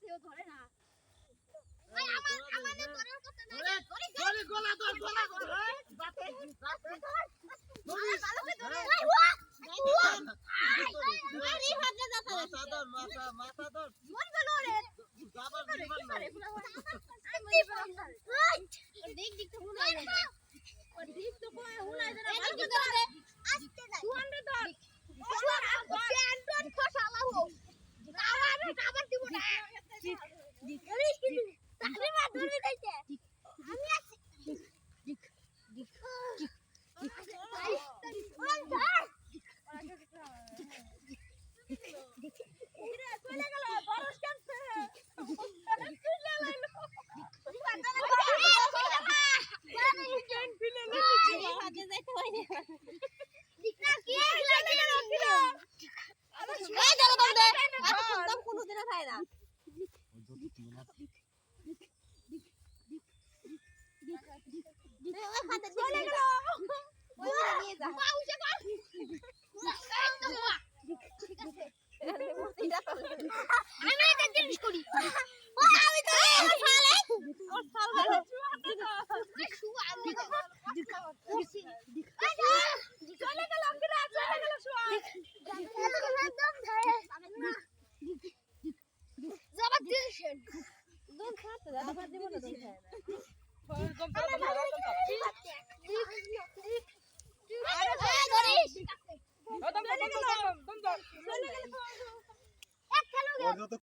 কেউ ধরে না ভাই আমাদের ধরার কথা না ধরে গলা ধর বাতে ভালোকে ধরে আরে হাতে যাচ্ছে মাথা ধর মন গেল রে যাবার দিবেন না দেখ দেখ তো হুলাই না ও দেখ তো কই হুলাই না ভালোকে ধরে আস্তে না 200 ধর প্যান্টন খসালা হো আবার দিব না আরে কি তারে মা ধরে দিতে আমি আছি চলে গেল বরস কাটছে আমি একটা জিনিস করি আমি তো ওর ফাল গেল চলে গেল কিরা চলে গেল একদম ধরে জবাব দিয়েছেন দুধ খাতে জবাব দিব না দুধ খায় না